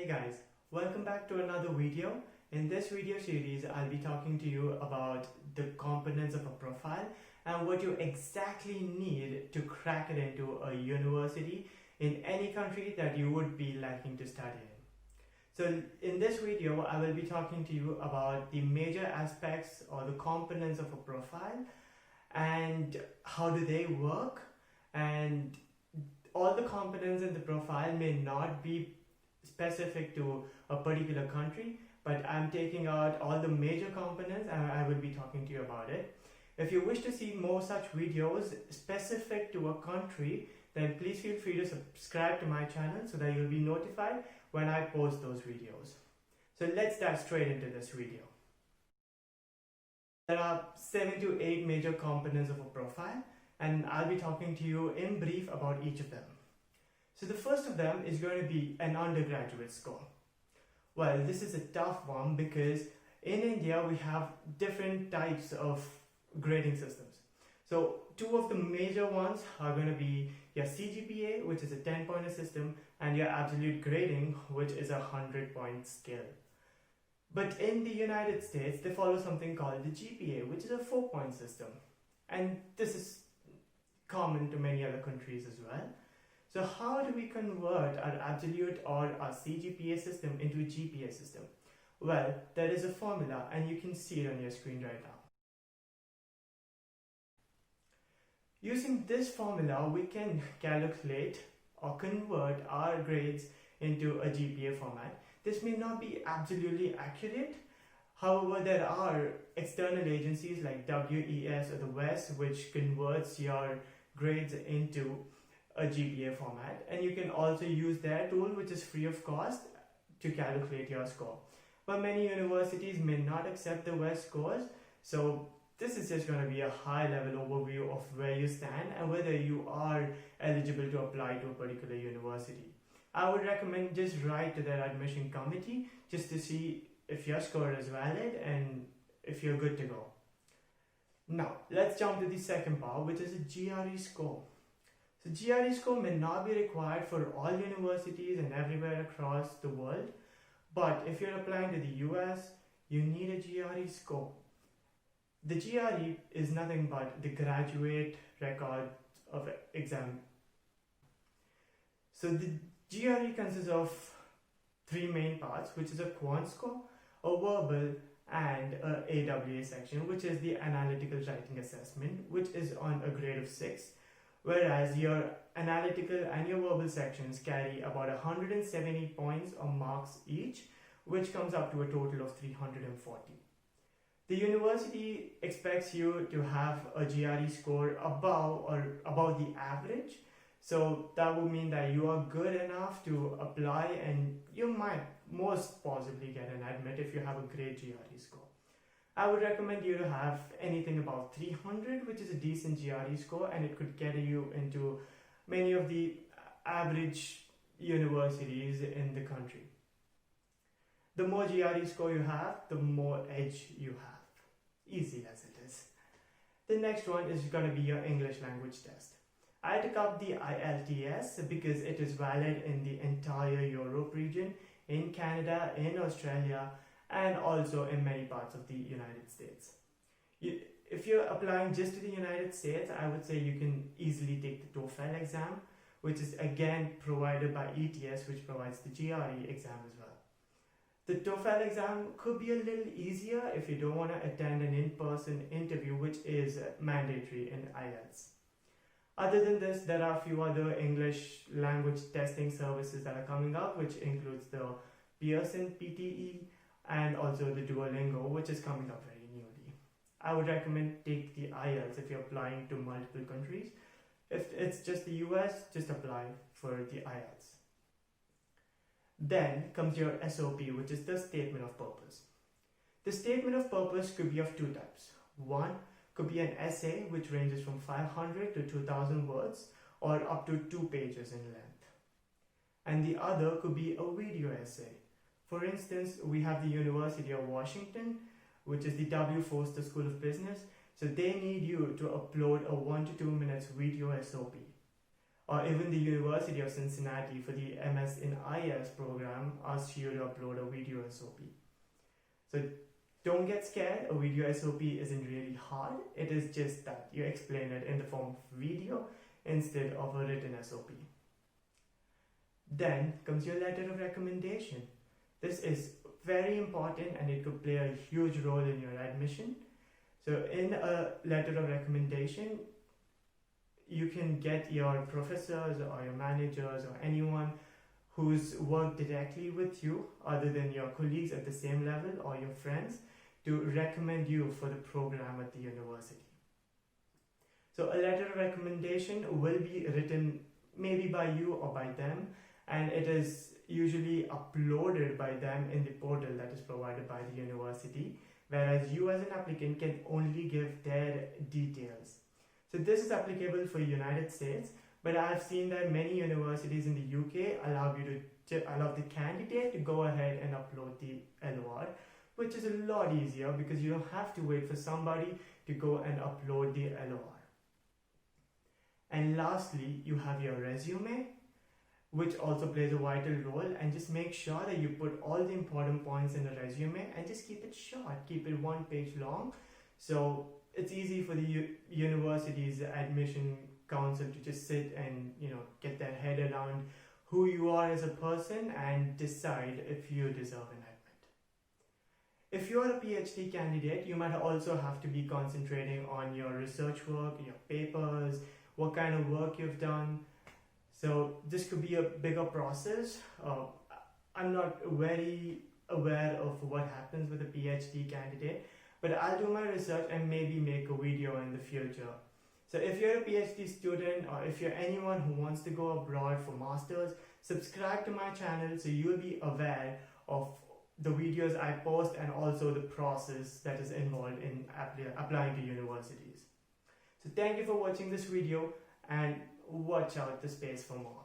Hey guys, welcome back to another video. In this video series, I'll be talking to you about the components of a profile and what you exactly need to crack it into a university in any country that you would be liking to study in. So in this video, I will be talking to you about the major aspects or the components of a profile and how do they work, and all the components in the profile may not be specific to a particular country, but I'm taking out all the major components and I will be talking to you about it. If you wish to see more such videos specific to a country, then please feel free to subscribe to my channel so that you'll be notified when I post those videos. So let's dive straight into this video. There are 7 to 8 major components of a profile, and I'll be talking to you in brief about each of them. So the first of them is going to be an undergraduate score. Well, this is a tough one because in India we have different types of grading systems. So two of the major ones are going to be your CGPA, which is a 10-point system, and your absolute grading, which is a 100-point scale. But in the United States, they follow something called the GPA, which is a 4-point system. And this is common to many other countries as well. So how do we convert our absolute or our CGPA system into a GPA system? Well, there is a formula and you can see it on your screen right now. Using this formula, we can calculate or convert our grades into a GPA format. This may not be absolutely accurate. However, there are external agencies like WES or the WES which converts your grades into a GPA format, and you can also use their tool, which is free of cost, to calculate your score. But many universities may not accept the WES scores, so this is just going to be a high level overview of where you stand and whether you are eligible to apply to a particular university. I would recommend just write to their admission committee just to see if your score is valid and if you're good to go. Now, let's jump to the second part, which is a GRE score. So GRE score may not be required for all universities and everywhere across the world, but if you're applying to the US, you need a GRE score. The GRE is nothing but the graduate record of exam. So the GRE consists of 3 main parts, which is a quant score, a verbal, and a AWA section, which is the analytical writing assessment, which is on a grade of 6. Whereas your analytical and your verbal sections carry about 170 points or marks each, which comes up to a total of 340. The university expects you to have a GRE score above the average, so that would mean that you are good enough to apply and you might most possibly get an admit if you have a great GRE score. I would recommend you to have anything about 300, which is a decent GRE score, and it could get you into many of the average universities in the country. The more GRE score you have, the more edge you have. Easy as it is. The next one is going to be your English language test. I took up the IELTS because it is valid in the entire Europe region, in Canada, in Australia, and also in many parts of the United States. If you're applying just to the United States, I would say you can easily take the TOEFL exam, which is again provided by ETS, which provides the GRE exam as well. The TOEFL exam could be a little easier if you don't want to attend an in-person interview, which is mandatory in IELTS. Other than this, there are a few other English language testing services that are coming up, which includes the Pearson PTE, and also the Duolingo, which is coming up very newly. I would recommend take the IELTS if you're applying to multiple countries. If it's just the US, just apply for the IELTS. Then comes your SOP, which is the statement of purpose. The statement of purpose could be of 2 types. One could be an essay, which ranges from 500 to 2000 words or up to 2 pages in length. And the other could be a video essay. For instance, we have the University of Washington, which is the W. Foster School of Business. So they need you to upload a 1 to 2 minutes video SOP. or even the University of Cincinnati for the MS in IELTS program asks you to upload a video SOP. So don't get scared, a video SOP isn't really hard, it is just that you explain it in the form of video instead of a written SOP. Then comes your letter of recommendation. This is very important and it could play a huge role in your admission. So in a letter of recommendation, you can get your professors or your managers or anyone who's worked directly with you other than your colleagues at the same level or your friends to recommend you for the program at the university. So a letter of recommendation will be written maybe by you or by them, and it is usually uploaded by them in the portal that is provided by the university, whereas you as an applicant can only give their details. So this is applicable for United States, but I've seen that many universities in the UK allow the candidate to go ahead and upload the LOR, which is a lot easier because you don't have to wait for somebody to go and upload the LOR. And lastly, you have your resume, which also plays a vital role, and just make sure that you put all the important points in the resume and just keep it short, keep it 1 page long. So it's easy for the university's admission council to just sit and get their head around who you are as a person and decide if you deserve an admit. If you're a PhD candidate, you might also have to be concentrating on your research work, your papers, what kind of work you've done. So this could be a bigger process. I'm not very aware of what happens with a PhD candidate, but I'll do my research and maybe make a video in the future. So if you're a PhD student or if you're anyone who wants to go abroad for masters, subscribe to my channel so you'll be aware of the videos I post and also the process that is involved in applying to universities. So thank you for watching this video and watch out the space for more.